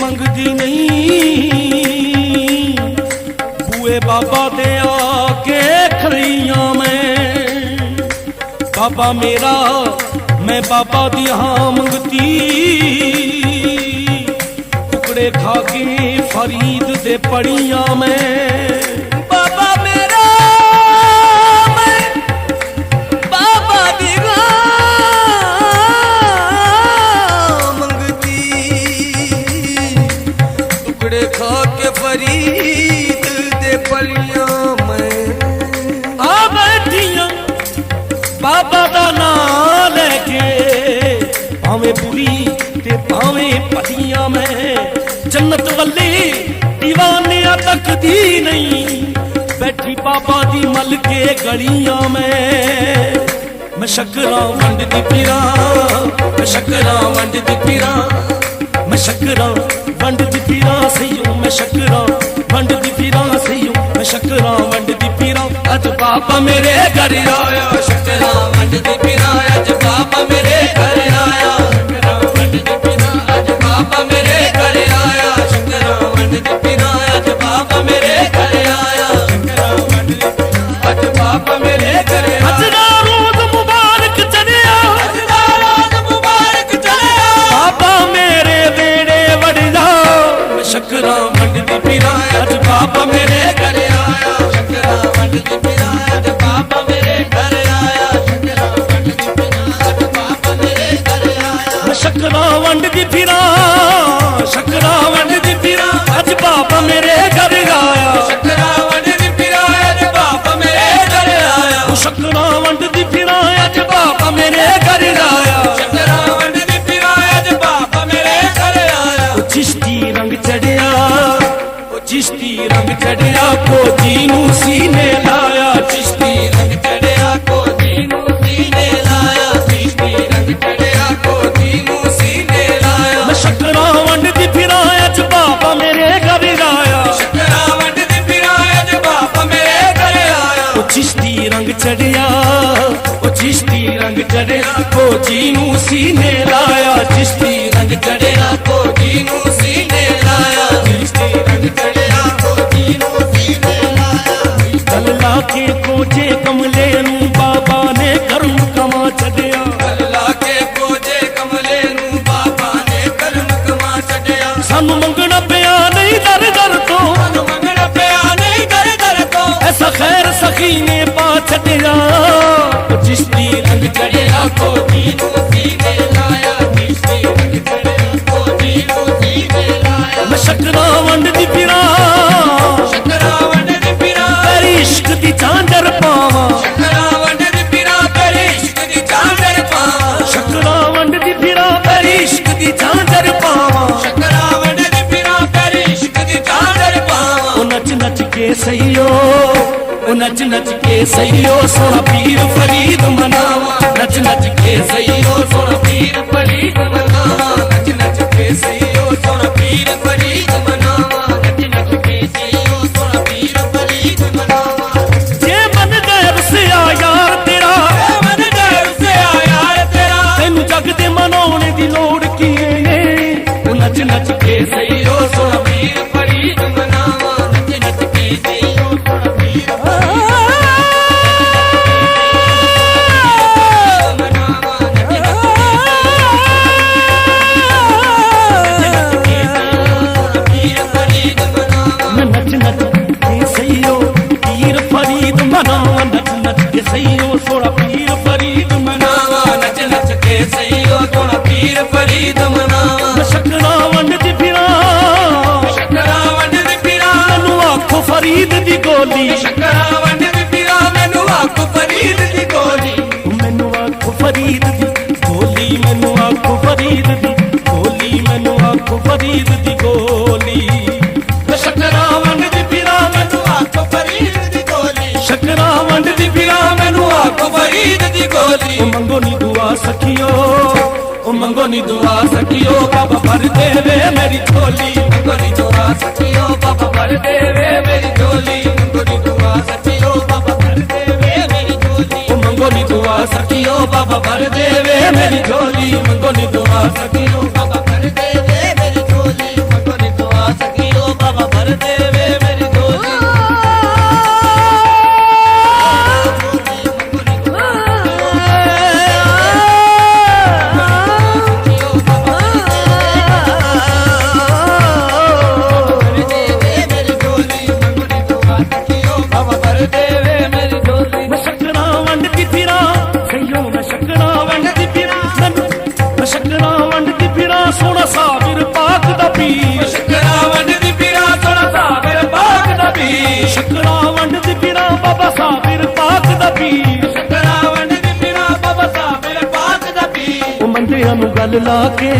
मंगदी नहीं, बूए बाबा दे आके खड़ियां मैं। बाबा मेरा मैं बाबा दी हाँ मंगती, टुकड़े खा के फरीद दे पड़ियां मैं। बाबा मेरा मैं बाबा दी हाँ मंगती, टुकड़े खा के फरीद दे पड़ियां मैं। आ बैठियां बाबा दा नाम लेके, भावें बुरी ते भावें भलियां मैं। जन्नत वल्ले दीवानिया तकदी नहीं, बैठी बाबा दी मल के गलियां मैं शकरां वंडदी फिरां, मैं शकरां वंडदी फिरां, मैं शकरां वंडदी फिरां सईयो, मैं शकरां वंडदी फिरां सईयो, मैं शकरां वंडदी फिरां। अज बाबा मेरे घर आया, शकरां वंडदी फिरां, अज बाबा मेरे घर आया, शकरां वंडदी फिरां, अज बाबा मेरे घर आया, शकरां वंडदी फिरां, अज बाबा मेरे घर आया, शकरां वंडदी फिरां, अज बाबा मेरे घर आया। अज दा रोज मुबारक चढ़िया, अज दा रोज मुबारक चढ़िया, बाबा मेरे बेड़े वड़ जा, मैं शकरां वंडदी फिरां, अज बाबा मेरे घर आया, शकरां वंडदी फिरां, अज बाबा मेरे घर आया, शकरां वंडदी फिरां, अज बाबा मेरे घर आया। मैं शकरां वंडदी फिरां, शकरां वंडदी फिरां, अज बाबा मेरे घर आया, शकरां वंडदी फिरां, अज बाबा मेरे घर आया, शकरां वंडदी फिरां, अज बाबा मेरे घर आया, शकरां वंडदी फिरां, अज बाबा मेरे घर आया। चिश्ती रंग चढ़िया, चिश्ती रंग चढ़िया, खोजी नू सीने लाया, चिश्ती रंग चढ़िया, खोजी नू सीने लाया, चिश्ती रंग चढ़िया, खोजी नू सीने लाया। मैं शकरां वंडदी फिरां, अज बाबा मेरे घर आया, शकरां वंडदी फिरां, अज बाबा मेरे घर आया। चिश्ती रंग चढ़िया, चिश्ती रंग चढ़िया, खोजी नू सीने लाया, चिश्ती रंग चढ़िया, खोजी नू सीने लाया, चिश्ती रंग चढ़िया, खोजी नू सीने लाया। गल लाके कोजे कमले नू बाबा ने करम कमा छड़िया, गल लाके कोजे कमले नू बाबा ने करम कमा छड़िया। सानू मंगना पिया नहीं दर दर तो, सानू मंगना पिया नहीं दर दर तो, ऐसा खैर सखी ने पा छड़िया। चिश्ती रंग चढ़िया, खोजी नू सीने लाया, चिश्ती रंग चढ़िया, खोजी नू सीने लाया। मैं शकरां वंडदी फिरां, शकरां वंडदी फिरां, तेरी इश्क दी झांझर पावां, शकरां वंडदी फिरां, तेरी इश्क दी झांझर पावां, शकरां वंडदी फिरां, तेरी इश्क दी झांझर पावां, शकरां वंडदी फिरां, तेरी इश्क दी झांझर पावां। ओ नच नच के सईयो, ओ नच नच के सईयो, सोना पीर फरीद मनावा, नच नच के सईयो, सोना पीर फरीद मनावा, नच नच के सईयो, सोना पीर फरीद मनावा, नच नच के सईयो, सोना पीर फरीद मनावा। जे मन गैर से आ यार तेरा, जे मन गैर से आ यार तेरा, तेनू जग दे मनाने दी लोड़ की है। ओ नच नच के सईयो, सोना पीर फरीद मनावा, नच नच के सईयो, सोना पीर सईयो, सोना पीर फरीद मनावा, नच नच के सईयो, सोना पीर फरीद मनावा। मैं शकरां वंडदी फिरां, शकरां वंडदी फिरां, मैनू आखो फरीद दी गोली, शकरां वंडदी फिरां, मैनू आखो फरीद दी गोली, मैनू आखो फरीद दी गोली, मैनू आखो फरीद दी गोली, मैनू आखो फरीद दी गोली। मैं शकरां वंडदी फिरां, मैनू आखो फरीद दी गोली, शकरां वंडदी फिरां, मैनू आखो फरीद दी गोली। ओ मंगो नी दुआ सखियो, ओ मंगो नी दुआ सखियो, बाबा भर देवे मेरी झोली, मंगो नी दुआ सखियो, बाबा भर देवे मेरी झोली, मंगो नी दुआ सखियो, बाबा भर देवे मेरी झोली। ओ मंगो नी दुआ सखियो, बाबा भर देवे मेरी झोली, मंगो नी दुआ सखियो, बाबा भर देवे मेरी झोली, मंगो ਸ਼ਕਰਾ ਵੰਡ ਦੀ ਫਿਰਾਂ ਬਾਬਾ ਸਾਬਿਰ ਪਾਕ ਦਾ ਪੀਰ ਸ਼ਕਰਾ ਵੰਡ ਦੀ ਫਿਰਾਂ ਬਾਬਾ ਸਾਬਿਰ ਪਾਕ ਦਾ ਪੀਰ ਉਹ ਮੰਜਿਆਂ ਨੂੰ ਗੱਲ ਲਾ ਕੇ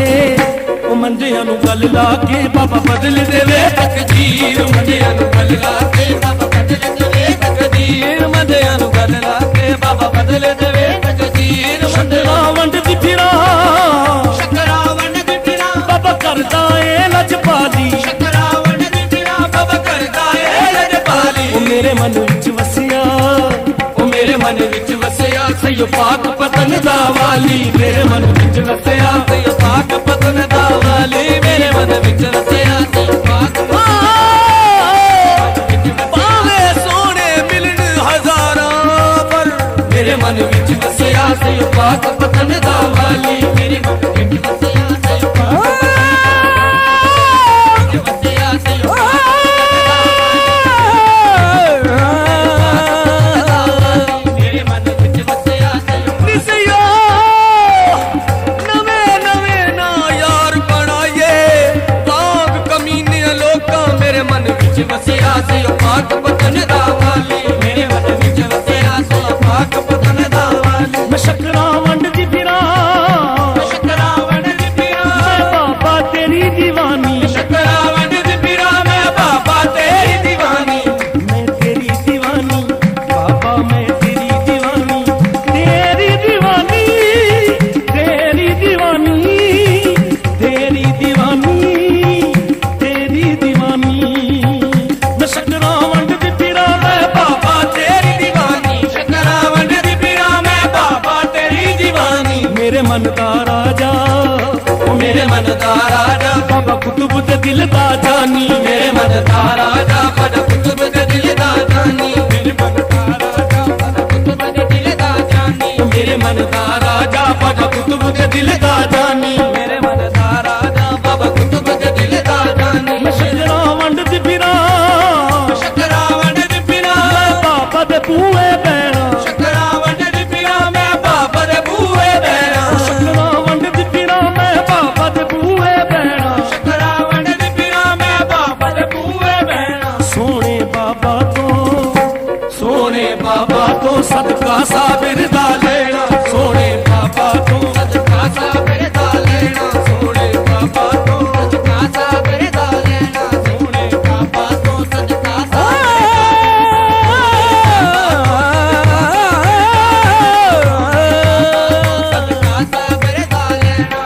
ਉਹ ਮੰਜਿਆਂ ਨੂੰ ਗੱਲ ਲਾ ਕੇ ਬਾਬਾ ਬਦਲ ਦੇਵੇ ਤਕਦੀਰ ਮੰਜਿਆਂ ਨੂੰ ਗੱਲ ਲਾ ਕੇ ਬਾਬਾ ਬਦਲ ਦੇਵੇ ਤਕਦੀਰ ਮੰਜਿਆਂ ਨੂੰ ਗੱਲ ਲਾ ਕੇ ਬਾਬਾ ਬਦਲ ਦੇਵੇ ਤਕਦੀਰ ਸ਼ਕਰਾ ਵੰਡ ਦੀ ਫਿਰਾਂ ਸ਼ਕਰਾ ਵੰਡ ਦੀ ਫਿਰਾਂ ਬਾਬਾ ਕਰਦਾ ਏ ਲਜਪਾਲੀ ਸ਼ਕਰਾ ਵੰਡ ਦੀ ਫਿਰਾਂ ਬਾਬਾ ਕਰਦਾ ਏ ਲਜਪਾਲੀ ਉਹ ਮੇਰੇ ਮਨ ਵਿੱਚ ਵਸਿਆ ਉਹ ਮੇਰੇ ਮਨ ਵਿੱਚ ਵਸਿਆ ਸਈਓ ਪਾਕ ਪਤਨ ਦਾ ਵਾਲੀ ਮੇਰੇ ਮਨ ਵਿੱਚ ਵਸਿਆ ਸਈਓ ਪਾਕ ਪਤਨ ਦਾ ਵਾਲੀ ਮੇਰੇ ਮਨ ਵਿੱਚ ਵਸਿਆ ਸਈਓ ਪਾਕ ਪਾਵੇ ਸੋਹਣੇ ਮਿਲਣ ਹਜ਼ਾਰਾਂ ਪਰ ਮੇਰੇ ਮਨ ਵਿੱਚ ਵਸਿਆ ਸਈਓ ਪਾਕ ਪਤਨ ਦਾ ਵਾਲੀ ਮੇਰੇ ਮਨ ਵਿੱਚ ਵਸਿਆ ਸਈਓ ਪਾਕ ਵਸਿਆ ਸਈਓ ਮੇਰੇ ਮਨ ਵਿੱਚ ਵਸਿਆ ਸਈਓ ਨਿਸਿਓ ਨਵੇਂ ਨਵੇਂ ਨਾ ਯਾਰ ਬਣਾਏ ਬਾਗ ਕਮੀਨੇ ਲੋਕਾਂ ਮੇਰੇ ਮਨ ਵਿੱਚ ਵਸਿਆ ਸਈਓ ਪਾਕ ਪਤਨ ਦਾ ਵਾਲੀ ਮੇਰੇ ਮਨ ਵਿੱਚ ਵਸਿਆ ਸਈਓ ਪਾਕ ਪਤਨ ਦਾ ਵਾਲੀ ਮੈਂ ਸ਼ਕਰਾਂ ਵੰਡ ਦੀ ਫਿਰਾਂ ਸ਼ਕਰਾ ਵੰਡ ਦੀ ਫਿਰਾਂ ਮੈਂ ਬਾਬਾ ਤੇਰੀ ਦੀਵਾਨੀ ਸ਼ਕਰਾ ਵੰਡ ਦੀ ਫਿਰਾਂ ਮੈਂ ਬਾਬਾ ਤੇਰੀ ਦੀਵਾਨੀ ਮੈਂ ਤੇਰੀ ਦੀਵਾਨੀ ਬਾਬਾ ਮੈਂ ਤੇਰੀ ਦੀਵਾਨੀ ਤੇਰੀ ਦੀਵਾਨੀ ਤੇਰੀ ਦੀਵਾਨੀ ਤੇਰੀ ਦੀਵਾਨੀ ਤੇਰੀ ਦੀਵਾਨੀ ਮੈਂ ਸ਼ਕਰਾਂ ਵੰਡ ਦੀ ਫਿਰਾਂ ਮੈਂ ਬਾਬਾ ਤੇਰੀ ਦੀਵਾਨੀ ਸ਼ਕਰਾ ਵੰਡ ਦੀ ਫਿਰਾਂ ਮੈਂ ਬਾਬਾ ਤੇਰੀ ਦੀਵਾਨੀ ਮੇਰੇ ਮਨ ਦਾ ਰਾਜਾ ਉਹ ਮੇਰੇ ਮਨ ਦਾ ਰਾਜਾ ਬਾਬਾ ਕੁਤੁਬ ਦੇ ਦਿਲ ਦਾ ਜਾਨੀ ਮੇਰੇ ਮਨ ਦਾ ਰਾਜਾ ਬੜਾ ਕੁਤੁਬ ਦੇ ਦਿਲ ਦਾ ਜਾਨੀ ਮੇਰੇ ਮਨ ਦਾ ਰਾਜਾ ਬੜਾ ਕੁਤੁਬ ਦੇ ਦਿਲ ਦਾ ਜਾਨੀ ਮੇਰੇ ਮਨ ਦਾ ਰਾਜਾ ਬਾਬਾ ਕੁਤੁਬ ਦੇ ਦਿਲ ਦਾ ਜਾਨੀ ਮੇਰੇ ਮਨ ਦਾ ਰਾਜਾ ਬਾਬਾ ਕੁਤੁਬ ਦੇ ਦਿਲ ਦਾ ਜਾਨੀ ਮੈਂ ਸ਼ਕਰਾਂ ਵੰਡ ਦੀ ਫਿਰਾਂ ਸ਼ਕਰਾ ਵੰਡ ਦੀ ਫਿਰਾਂ ਬਾਬਾ ਦੇ ਬੂਹੇ ਬਹਿਣਾ ਸ਼ਕਰਾ ਵੰਡ ਦੀ ਫਿਰਾਂ ਮੈਂ ਬਾਬਾ ਦੇ ਬੂਹੇ ਬਹਿਣਾ ਸ਼ਕਰਾਂ ਵੰਡ ਦੀ ਫਿਰਾਂ ਮੈਂ ਬਾਬਾ ਦੇ ਬੂਹੇ ਬਹਿਣਾ ਸ਼ਕਰਾ ਵੰਡ ਦੀ ਫਿਰਾਂ ਮੈਂ ਬਾਬਾ ਦੇ ਬੂਹੇ ਬਹਿਣਾ ਸੋਹਣੇ ਬਾਬਾ ਤੋਂ ਸੋਹਣੇ ਬਾਬਾ ਤੋਂ ਸਦਕਾ ਸਾਬਿਰ ਦਾ ਲੈਣਾ ਸੋਹਣੇ ਬਾਬਾ ਤੋਂ ਸਦਕਾ ਸਾਬਿਰ ਦਾ ਲੈਣਾ ਸੋਹਣੇ ਬਾਬਾ ਤੋਂ ਸਦਕਾ ਸਾਬਿਰ ਦਾ ਲੈਣਾ ਸੋਹਣੇ ਬਾਬਾ ਤੋਂ ਸਦਕਾ ਸਦਕਾ ਸਾਬਿਰ ਦਾ ਲੈਣਾ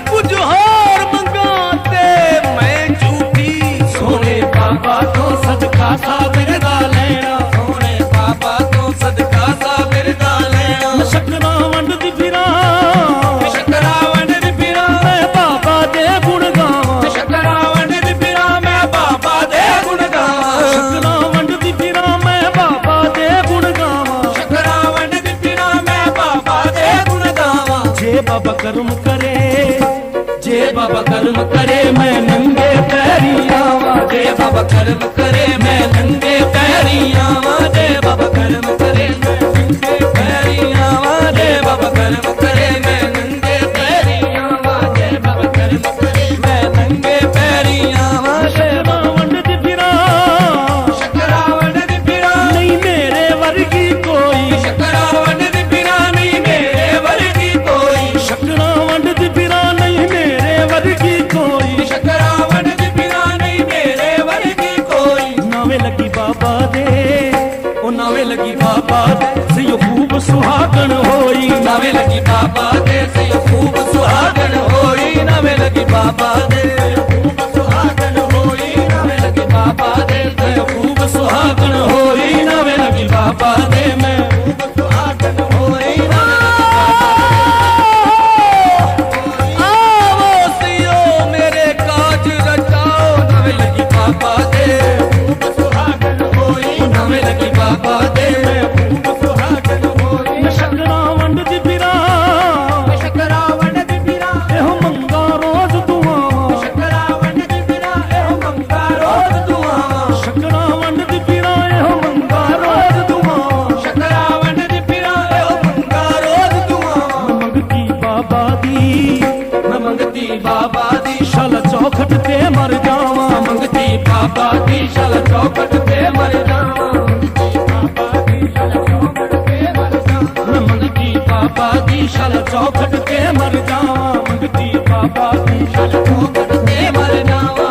ਕੁਝ ਹੋਰ ਮੰਗਾ ਤੇ ਮੈਂ ਝੂਠੀ ਸੋਹਣੇ ਬਾਬਾ ਤੋਂ ਸਦਕਾ ਸਾਬਿਰ ਦਾ ਲੈਣਾ ਸੋਹਣੇ ਬਾਬਾ ਤੋਂ ਸਦਕਾ ਸਾਬਿਰ ਦਾ ਲੈਣਾ ਸ਼ਕਰਾਂ ਵੰਡ ਦੀ ਫਿਰਾਂ ਸ਼ਕਰਾ ਵੰਡ ਦੀ ਫਿਰਾਂ ਮੈਂ ਬਾਬਾ ਦੇ ਗੁਣ ਗਾਵਾਂ ਸ਼ਕਰਾ ਵੰਡ ਦੀ ਫਿਰਾਂ ਮੈਂ ਬਾਬਾ ਦੇ ਗੁਣ ਗਾਵਾਂ ਸ਼ਕਰਾਂ ਵੰਡ ਦੀ ਫਿਰਾਂ ਮੈਂ ਬਾਬਾ ਦੇ ਗੁਣ ਗਾਵਾਂ ਸ਼ਕਰਾ ਵੰਡ ਦੀ ਫਿਰਾਂ ਮੈਂ ਬਾਬਾ ਦੇ ਗੁਣ ਗਾਵਾਂ ਜੇ ਬਾਬਾ ਕਰਮ ਕਰੇ ਜੇ ਬਾਬਾ ਕਰਮ ਕਰੇ ਮੈਂ ਨੰਗੇ ਪੈਰੀ ਆਵਾਂ ਜੇ ਬਾਬਾ ਕਰਮ ਕਰੇ ਮੈਂ ਨੰਗੇ ਪੈਰੀ ਆਵਾਂ ਜੇ ਬਾਬਾ ਕਰਮ ਕਰੇ ਮੈਂ ਨੰਗੇ ਪੈਰੀ ਆਵਾਂ ਜੇ ਬਾਬਾ ਕਰਮ ਕਰੇ ਮੈਂ ਨੰਗੇ ਪੈਰੀ ਆਵਾਂ ਜੇ ਬਾਬਾ ਕਰਮ ਕਰੇ ਮੈਂ ਨੰਗੇ ਪੈਰੀ ਆਵਾਂ ਜੇ ਸ਼ਕਰਾਂ ਵੰਡ ਦੀ ਫਿਰਾਂ ਸ਼ਕਰਾ ਵੰਡ ਦੀ ਫਿਰਾਂ ਨਹੀਂ ਮੇਰੇ ਵਰਗੀ ਕੋਈ ਸ਼ਕਰਾ ਵੰਡ ਦੀ ਫਿਰਾਂ ਨਹੀਂ ਮੇਰੇ ਵਰਗੀ ਕੋਈ ਸ਼ਕਰਾਂ ਵੰਡ ਦੀ ਫਿਰਾਂ ਨਹੀਂ ਮੇਰੇ ਵਰਗੀ ਕੋਈ ਸ਼ਕਰਾ ਵੰਡ ਦੀ ਫਿਰਾਂ ਨਹੀਂ ਮੇਰੇ ਵਰਗੀ ਕੋਈ ਨਵੇਂ ਲੱਗੀ ਬਾਬਾ ਦੇ ਉਹ ਨਵੇਂ ਲੱਗੀ ਬਾਬਾ ਦੇ ਸਿਓ ਖੂਬ ਸੁਹਾਗਣ ਹੋਈ ਨਵੇਂ ਲੱਗੀ ਬਾਬਾ ਦੇ ਸਈਓ ਖੂਬ ਸੁਹਾਗਣ ਹੋਈ ਨਵੇਂ ਲੱਗੀ ਬਾਬਾ ਦੇ ਖੂਬ ਸੁਹਾਗਣ ਹੋਈ ਨਵੇਂ ਲੱਗੀ ਬਾਬਾ ਦੇ ਸਿਓ ਖੂਬ ਸੁਹਾਗਣ ਹੋਈ ਨਵੇਂ ਲੱਗੀ ਬਾਬਾ ਦੇ ਮੈਂ ਖੂਬ ਸੁਹਾਗਣ ਹੋਈ ਆਵੋ ਸਿਓ ਮੇਰੇ ਕਾਜ ਰਚਾਓ ਨਵੇਂ ਲੱਗੀ ਬਾਬਾ ਦੇ ਖੂਬ ਸੁਹਾਗਣ ਹੋਈ ਨਵੇਂ ਲੱਗੀ ਬਾਬਾ ਦੇ ਮੈਂ ਖੂਬ ਸੁਹਾਗਣ ਹੋਈ ਸ਼ਕਰਾਂ ਵੰਡ ਦੀ ਫਿਰਾਂ ਸ਼ਕਰਾ ਵੰਡ ਦੀ ਫਿਰਾਂ ਇਹੋ ਮੰਗਾ ਰੋਜ਼ ਦੁਆਵਾਂ ਸ਼ਕਰਾ ਵੰਡ ਦੀ ਫਿਰਾਂ ਇਹੋ ਮੰਗਾ ਰੋਜ਼ ਦੁਆਵਾਂ ਸ਼ਕਰਾਂ ਵੰਡ ਦੀ ਫਿਰਾਂ ਇਹੋ ਮੰਗਾ ਰੋਜ਼ ਦੁਆਵਾਂ ਸ਼ਕਰਾ ਵੰਡ ਦੀ ਫਿਰਾਂ ਇਹੋ ਮੰਗਾ ਰੋਜ਼ ਦੁਆਵਾਂ ਮੰਗਤੀ ਬਾਬਾ ਦੀ ਮੈਂ ਮੰਗਤੀ ਬਾਬਾ ਦੀ ਸ਼ਲ ਚੌਖਟ ਤੇ ਮਰ ਜਾਵਾਂ ਮੰਗਤੀ बाबा दी शल चौखट ते मर जावा बाबा दी शल चौखट ते मर जावा मैं मंगती बाबा दी शल चौखट ते मर जावा मंगती बाबा दी शल चौखट ते मर जावा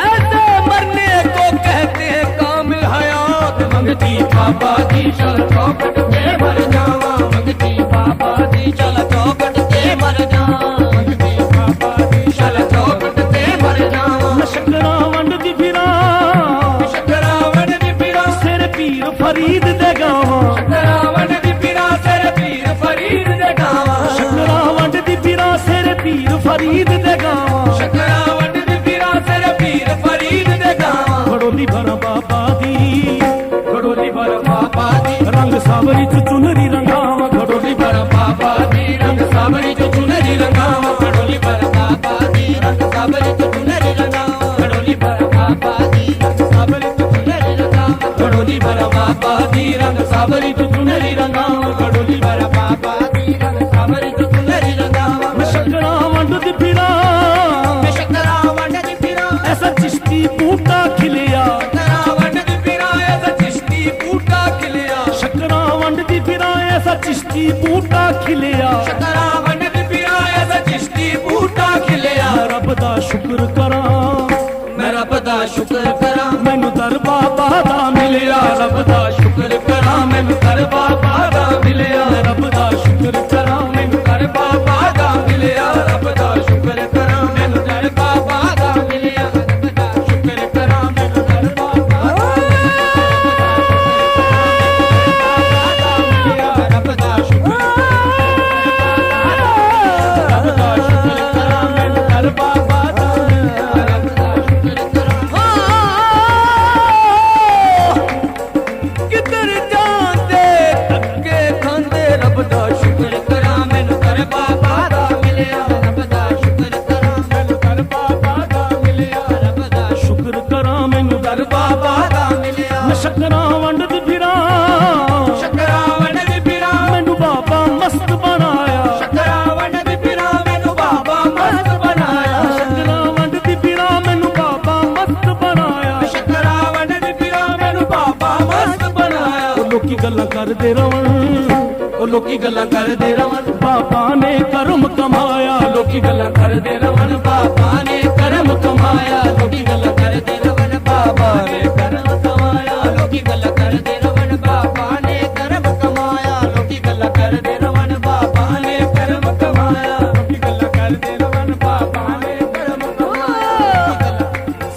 ऐसे मरने को कहते हैं कामिल हयात मंगती बाबा दी शल चौखट ते मर जावा मंगती बाबा दी शल चौखट ते मर जावा मंगती बाबा दी शल चौखट ते मर जावा शकरा वंडदी फिरा शकरा वंडदी फिरा सिर पीर फरीद दे गावा शकरा वंडदी फिरा सिर पीर फरीद दे गावा शकरा वंडदी फिरा सिर पीर फरीद दे गावा शकरा वंडदी फिरा सिर पीर फरीद दे गावा घड़ोली भर बाबा दी घड़ोली भर बाबा दी रंग सावरी च चुनरी रंगावा घड़ोली भर बाबा दी रंग सावरी जो चुनरी रंगावा घड़ोली भर बाबा दी रंग सावरी जो चुनरी रंगावा घड़ोली भर बाबा दी रंग सावरी जो चुनरी रंगावा घड़ोली भर बाबा दी रंग सावरी जो चुनरी रंगावा घड़ोली भर बाबा दी रंग सावरी जो चुनरी रंगावा मैं शकरा वंडदी फिरा मैं शकरा वंडदी फिरा ऐसा चिश्ती बूटा खिलिया शकरा वंडदी फिरा ऐसा चिश्ती बूटा खिलिया शकरा वंडदी फिरा ऐसा चिश्ती बूटा खिलिया शकरा वंडदी फिरा ऐसा चिश्ती बूटा खिलिया रब दा शुक्र करा मैं रब दा शुक्र करा मैनू दर बाबा दा मिलिया रब दा शुक्र करा मैनू कर बाबा दा मिलिया रब दा शुक्र करा मैनू कर बाबा दा मिलिया रब दा शुक्र करा मैनू कर बाबा दा मिलिया रब दा शुक्र करा मैनू कर बाबा दा मिलिया रब दा शुक्र रब दा शुक्र करा मैनू कर बाबा दा रब दा शुक्र करा किधर जाते धक्के खांदे रब दा शुक्र शुक्र करा मैनू कर बाबा दा मिलिया रब दा शुक्र करा मैनू कर बाबा दा मिलिया रब दा शुक्र करा मैनू दर कर बाबा दा मिलिया मैं शकरा वंडदी फिरा शकरा वंडदी फिरा मैनू बाबा मस्त बनाया शकरा वंडदी फिरा मैनू बाबा मस्त बनाया शकरा वंडदी फिरा मैनू बाबा मस्त बनाया शकरा वंडदी फिरा मैनू बाबा मस्त बनाया ਉਹ ਲੋਕੀ ਗੱਲਾਂ ਕਰਦੇ ਰਵਣ ਉਹ ਲੋਕੀ ਗੱਲਾਂ ਕਰਦੇ ਰਵਣ ਬਾਬਾ ਨੇ ਕਰਮ ਕਮਾਇਆ ਲੋਕੀ ਗੱਲਾਂ ਕਰਦੇ ਰਵਣ ਬਾਬਾ ਨੇ ਕਰਮ ਕਮਾਇਆ ਲੋਕੀ ਗੱਲਾਂ ਕਰਦੇ ਰਵਣ ਬਾਬਾ ਨੇ ਕਰਮ ਕਮਾਇਆ ਲੋਕੀ ਗੱਲਾਂ ਕਰਦੇ ਰਵਣ ਬਾਬਾ ਨੇ ਕਰਮ ਕਮਾਇਆ ਲੋਕੀ ਗੱਲਾਂ ਕਰਦੇ ਰਵਣ ਬਾਬਾ ਨੇ ਕਰਮ ਕਮਾਇਆ ਲੋਕੀ ਗੱਲਾਂ ਕਰਦੇ ਰਵਣ ਬਾਬਾ ਨੇ ਕਰਮ ਕਮਾਇਆ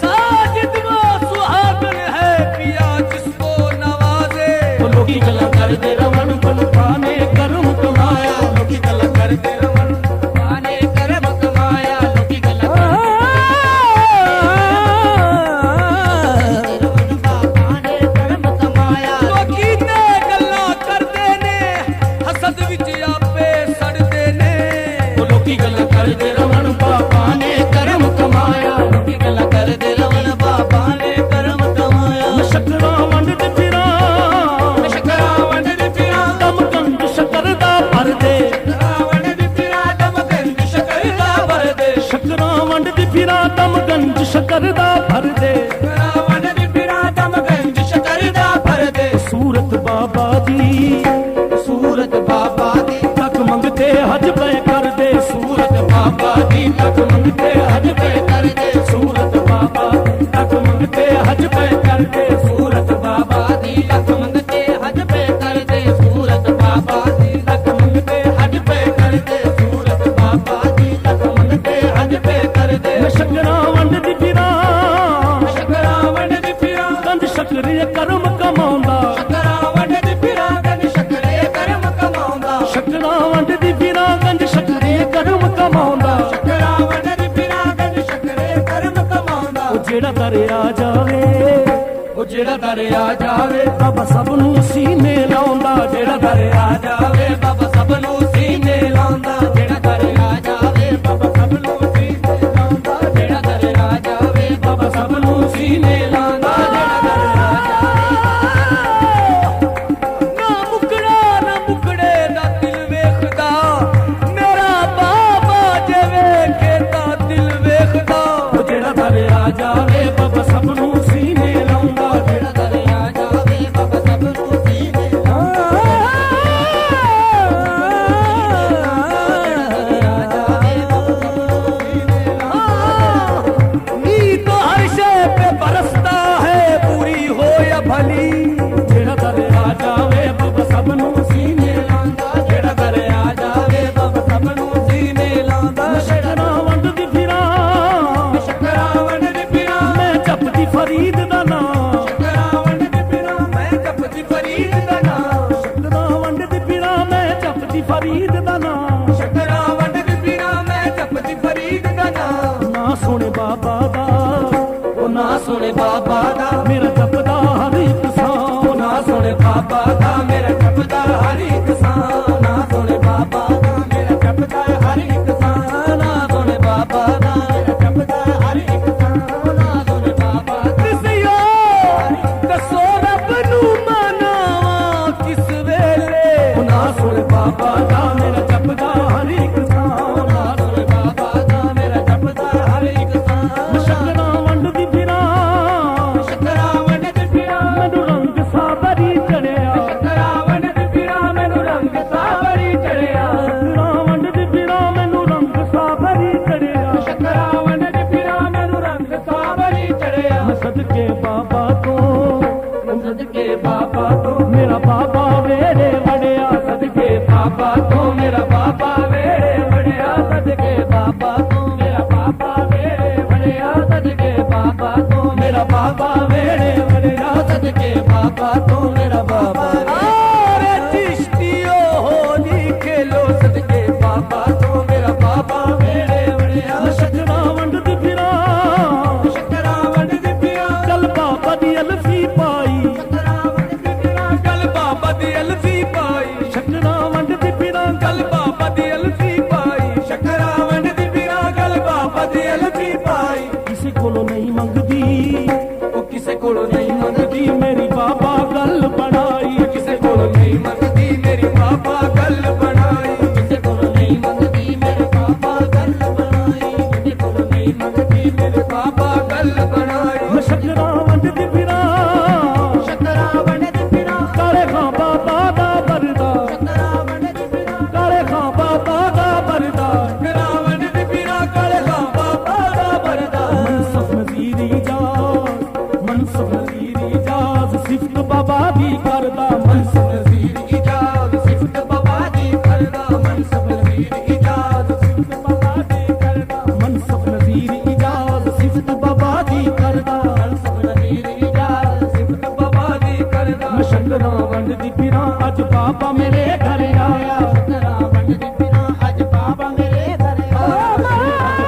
साजिद वो सुहागन है पिया जिसको नवाजे ਉਹ ਲੋਕੀ ਗੱਲਾਂ ਕਰਦੇ ਰਵਣ ਬਾਬਾ ਨੇ ਕਰਮ ਕਮਾਇਆ ਲੋਕੀ ਗੱਲਾਂ ਕਰਦੇ ਰਵਣ ਬਾਬਾ ਨੇ ਕਰਮ ਕਮਾਇਆ ਲੋਕੀ ਗੱਲਾਂ ਕਰਦੇ ਰਵਣ ਬਾਬਾ ਨੇ ਕਰਮ ਕਮਾਇਆ ਲੋਕੀ ਨੇ ਗੱਲਾਂ ਕਰਦੇ ਨੇ ਹਸਦ ਵਿੱਚ ਆਪੇ ਸੜਦੇ ਨੇ ਉਹ ਲੋਕੀ ਗੱਲਾਂ ਕਰਦੇ ਰਵਣ ਬਾਬਾ ਨੇ ਕਰਮ ਕਮਾਇਆ ਲੋਕੀ ਗੱਲਾਂ ਕਰਦੇ ਰਵਣ ਬਾਬਾ ਨੇ ਕਰਮ ਕਮਾਇਆ ਮੈਂ ਸ਼ਕਰਾਂ ਵੰਡਦੀ ਫਿਰਾਂ ਸ਼ਕਰਾ ਵੰਡਦੀ ਫਿਰਾਂ ਦਮ ਕੰਜ ਸ਼ਕਰ ਦਾ ਭਰਦੇ ਸ਼ਕਰਾ ਵੰਡਦੀ ਫਿਰਾਂ ਦਮ ਗੰਜ ਸ਼ਕਰ ਦਾ ਭਰਦੇ ਸ਼ਕਰਾਂ ਵੰਡਦੀ ਫਿਰਾਂ ਦਮ ਗੰਜ ਸ਼ਕਰ ਦਾ ਭਰਦੇ ਸ਼ਕਰਾ ਵੰਡਦੀ ਫਿਰਾਂ ਦਮ ਗੰਜ ਸ਼ਕਰ ਦਾ ਭਰਦੇ ਸੂਰਤ ਬਾਬਾ ਦੀ ਸੂਰਤ ਬਾਬਾ ਦੀ ਤੱਕ ਮੰਗਤੇ ਹਜ ਪੈ ਕਰਦੇ ਸੂਰਤ ਬਾਬਾ ਦੀ ਤੱਕ ਮੰਗਤੇ ਹਜ ਪੈ ਕਰਦੇ ਸੂਰਤ ਬਾਬਾ ਤੱਕ ਮੰਗਤੇ ਹਜ ਪੈ ਕਰਦੇ ਸੂਰਤ ਬਾਬਾ ਦੀ ਲੱਖ ਮੰਗਤੇ ਹਜ ਪੈ ਕਰਦੇ ਸੂਰਤ ਬਾਬਾ ਦੀ ਲੱਖ ਮੰਗਤੇ ਹਜ ਪੈ ਕਰਦੇ ਸੂਰਤ ਬਾਬਾ ਦੀ ਲੱਖ ਮੰਗਤੇ ਹਜ ਪੈ ਕਰਦੇ ਮੈਂ ਸ਼ਕਰਾਂ ਵੰਡਦੀ ਫਿਰਾਂ ਸ਼ਕਰਾ ਵੰਡਦੀ ਫਿਰਾਂ ਕੰਜ ਸ਼ਕਰ ਕਰਮ ਕਮਾਉਂਦਾ ਸ਼ਕਰਾ ਵੰਡਦੀ ਫਿਰਾਂ ਗੰਜ ਸ਼ਕਰੇ ਕਰਮ ਕਮਾਉਂਦਾ ਸ਼ਕਰਾਂ ਵੰਡਦੀ ਫਿਰਾਂ ਕੰਜ ਸ਼ਕਰ ਕਰਮ ਕਮਾਉਂਦਾ ਸ਼ਕਰਾ ਵੰਡਦੀ ਫਿਰਾਂ ਗੰਜ ਸ਼ਕਰੇ ਕਰਮ ਕਮਾਉਂਦਾ ਉਹ ਜਿਹੜਾ ਦਰਿਆ ਜਾਵੇ ਉਹ ਜਿਹੜਾ ਦਰਿਆ ਜਾਵੇ ਬਾਬਾ ਸਭ ਨੂੰ ਸੀਨੇ ਲਾਉਂਦਾ ਜਿਹੜਾ ਦਰਿਆ ਜਾਵੇ ਬਾਬਾ ਸਭ ਨੂੰ ਸੀਨੇ ਲਾਉਂਦਾ ਜਿਹੜਾ ਦਰਿਆ ਜਾਵੇ ਬਾਬਾ ਸਭ ਨੂੰ ਸੀਨੇ ਲਾਉਂਦਾ ਜਿਹੜਾ ਦਰਿਆ ਜਾਵੇ ਬਾਬਾ ਸਭ ਨੂੰ ਸੀਨੇ ਲਾਉਂਦਾ ਜਿਹੜਾ ਦਰਿਆ ਨਾ ਮੁਕੜਾ ਨਾ ਮੁਕੜੇ ਦਾ ਦਿਲ ਵੇਖਦਾ ਮੇਰਾ ਬਾਬਾ ਜੇ ਵੇਖੇ ਤਾਂ ਦਿਲ ਵੇਖਦਾ ਉਹ ਜਿਹੜਾ ਦਰਿਆ ਬਾਬਾ ਦਾ ਮੇਰਾ ਜਪਦਾ ਹਰ ਇੱਕ ਸਾਹ ਨਾ ਸੁਣੇ ਬਾਬਾ ਦਾ ਮੇਰਾ ਜਪਦਾ ਹਰ ਇੱਕ ਸਾਹ ਨਾ ਸੁਣੇ ਬਾਬਾ ਦਾ ਮੇਰਾ ਜਪਦਾ ਹਰ ਇੱਕ ਸਾਹ ਨਾ ਸੁਣੇ ਬਾਬਾ ਦਾ ਮੇਰਾ ਜਪਦਾ ਹਰ ਇੱਕ ਸਾਹ ਨਾ ਸੁਣੇ ਬਾਬਾ ਦਾ ਦਿਸਿਓ ਦੱਸੋ ਰੱਬ ਨੂੰ ਮਨਾਵਾਂ ਕਿਸ ਵੇਲੇ ਨਾ ਸੁਣੇ ਬਾਬਾ ਦਾ ਮੇਰਾ ਜਪਦਾ ਹਰ ਇੱਕ ਸਾਹ ਨਾ ਸੁਣੇ ਬਾਬਾ ਦਾ ਮੇਰਾ ਜਪਦਾ ਹਰ ਇੱਕ ਸਾਹ ਸ਼ਕਰਾਂ ਵੰਡਦੀ ਫਿਰਾਂ ਸ਼ਕਰਾਂ ਵੰਡਦੀ ਫਿਰਾਂ ਮੈਨੂੰ ਰੰਗ ਸਾਬਰੀ ਚੜਿਆ ਸ਼ਕਰਾਂ ਵੰਡਦੀ ਫਿਰਾਂ ਮੈਨੂੰ ਰੰਗ ਸਾਬਰੀ ਚੜਿਆ ਸ਼ਕਰਾਂ ਵੰਡਦੀ ਫਿਰਾਂ ਮੈਨੂੰ ਰੰਗ ਸਾਬਰੀ ਚੜਿਆ ਸ਼ਕਰਾਂ ਵੰਡਦੀ ਫਿਰਾਂ ਮੈਨੂੰ ਰੰਗ ਸਾਬਰੀ ਚੜਿਆ ਮੈਂ ਸਦਕੇ ਬਾਬਾ ਤੋਂ ਸਦਕੇ ਬਾਬਾ ਤੋਂ ਮੇਰਾ ਬਾਬਾ ਵੇੜੇ ਵੜਿਆ ਸਦਕੇ ਬਾਬਾ ਤੋਂ ਮੇਰਾ ਬਾਬਾ ਵੇੜੇ ਵੜਿਆ ਸਦਕੇ ਬਾਬਾ ਤੋਂ ਮੇਰਾ ਬਾਬਾ ਵੇੜੇ ਵੜਿਆ ਸਦਕੇ ਬਾਬਾ ਤੋਂ ਮੇਰਾ ਬਾਬਾ ਵੇੜੇ ਵੜਿਆ ਸਦਕੇ ਬਾਬਾ ਤੋਂ ਮੇਰਾ ਬਾਬਾ ਆਰੇ ਚਿਸ਼ਤੀਓ ਹੋਲੀ ਖੇਲੋ ਸਦਕੇ ਬਾਬਾ ਤੋਂ ਮੇਰਾ ਬਾਬਾ ਵੇੜੇ ਵੜਿਆ ਸ਼ਕਰਾਂ ਵੰਡਦੀ ਫਿਰਾਂ ਸ਼ਕਰਾਂ ਵੰਡਦੀ ਫਿਰਾਂ ਚੱਲ ਬਾਬਾ ਦੀ ਅਲਫੀ ਪਾਈ ਸ਼ਕਰਾਂ ਵੰਡਦੀ ਫਿਰਾਂ ਚੱਲ ਬਾਬਾ ਦੀ ਅਲਫੀ ਪਾਈ ਸ਼ਕਰਾਂ ਵੰਡਦੀ ਫਿਰਾਂ ਚੱਲ ਬਾਬਾ ਦੀ ਅਲਫੀ ਪਾਈ ਸ਼ਕਰਾਂ ਵੰਡਦੀ ਫਿਰਾਂ ਗਲ ਬਾਬਾ ਦੀ ਅਲਫੀ ਪਾਈ ਕਿਸੇ ਕੋਲੋਂ ਨਹੀਂ ਮੰਗਦੀ ਉਹ ਕਿਸੇ ਕੋਲੋਂ ਨਹੀਂ ਮੰਗਦੀ ਦੀ ਮੇਰੀ ਬਾਬਾ ਗੱਲ ਬਣਾਈ ਕਿਸੇ ਕੋਲੋਂ ਨਹੀਂ ਮੰਗਦੀ ਮੇਰੀ ਬਾਬਾ ਗੱਲ ਬਣਾਈ ਕਿਸੇ ਕੋਲੋਂ ਨਹੀਂ ਮੰਗਦੀ ਮੇਰੇ ਬਾਬਾ ਗੱਲ ਬਣਾਈ ਕਿਸੇ ਕੋਲੋਂ ਨਹੀਂ ਮੰਗਦੀ ਮੇਰੇ ਬਾਬਾ ਗੱਲ ਬਣਾਈ ਮੈਂ ਸ਼ਕਰਾਂ ਵੰਡਦੀ ਫਿਰਾਂ ਸ਼ਕਰਾਂ ਵੰਡਦੀ ਫਿਰਾਂ ਕਾਲੇ ਖਾਂ ਬਾਬਾ ਦਾ ਵਰਦਾ ਸ਼ਕਰਾਂ ਵੰਡਦੀ ਫਿਰਾਂ ਕਾਲੇ ਖਾਂ ਬਾਬਾ ਦਾ ਵਰਦਾ ਸ਼ਕਰਾਂ ਵੰਡਦੀ ਫਿਰਾਂ ਕਾਲੇ ਖਾਂ ਬਾਬਾ ਦਾ ਵਰਦਾ ਮਨਸਫ ਨਜ਼ੀਰ ਇਜਾਜ਼ ਸਿਫਤ ਬਾਬਾ ਦੀ ਕਰਦਾ ਮਨਸਬ ਨਜ਼ੀਰ ਇਜਾਜ਼ ਸਿਫਤ ਬਾਬਾ ਦੀ ਕਰਦਾ ਮਨਸਬ ਨਜ਼ੀਰ ਇਜਾਜ਼ ਸਿਫਤ ਬਾਬਾ ਦੀ ਕਰਦਾ ਮਨਸਫ ਨਜ਼ੀਰ ਇਜਾਜ਼ ਸਿਫਤ ਬਾਬਾ ਦੀ ਕਰਦਾ ਮਨਸਬ ਨਜ਼ੀਰ ਇਜਾਜ਼ ਸਿਫਤ ਬਾਬਾ ਦੀ ਕਰਦਾ ਮੈਂ ਸ਼ਕਰਾਂ ਵੰਡਦੀ ਫਿਰਾਂ ਅੱਜ ਬਾਬਾ ਮੇਰੇ ਘਰ ਆਇਆ ਸ਼ਕਰਾਂ ਵੰਡਦੀ ਫਿਰਾਂ ਅੱਜ ਬਾਬਾ ਮੇਰੇ ਘਰ ਆਇਆ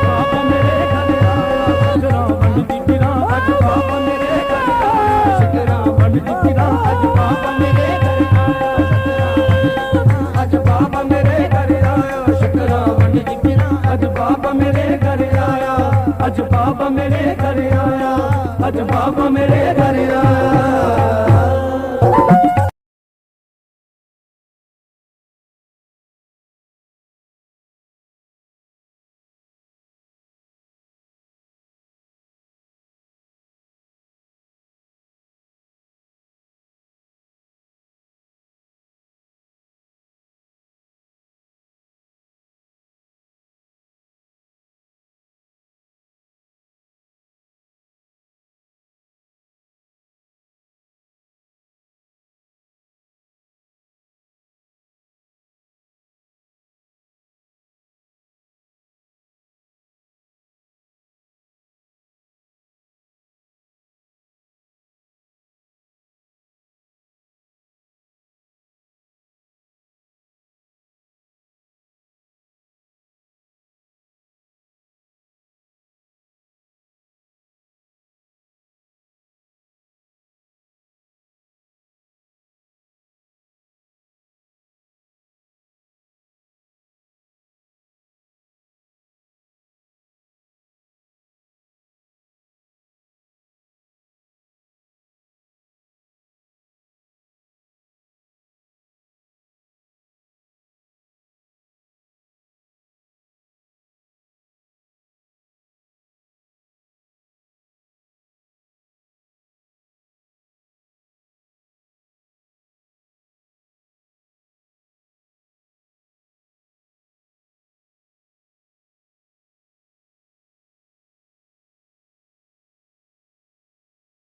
ਬਾਬਾ ਮੇਰੇ ਘਰ ਆਇਆ ਸ਼ਕਰਾਂ ਵੰਡਦੀ ਫਿਰਾਂ ਅੱਜ ਬਾਬਾ ਮੇਰੇ ਘਰ ਆਇਆ ਸ਼ਕਰਾਂ ਵੰਡਦੀ ਫਿਰਾਂ ਅੱਜ ਬਾਬਾ ਮੇਰੇ ਘਰ ਆਇਆ ਅੱਜ ਬਾਬਾ ਮੇਰੇ ਘਰ ਆਇਆ ਸ਼ਕਰਾਂ ਵੰਡਦੀ ਫਿਰਾਂ ਅੱਜ ਬਾਬਾ ਮੇਰੇ ਘਰ ਆਇਆ ਅੱਜ ਬਾਬਾ ਮੇਰੇ ਘਰ ਆਇਆ ਅੱਜ ਬਾਬਾ ਮੇਰੇ ਘਰ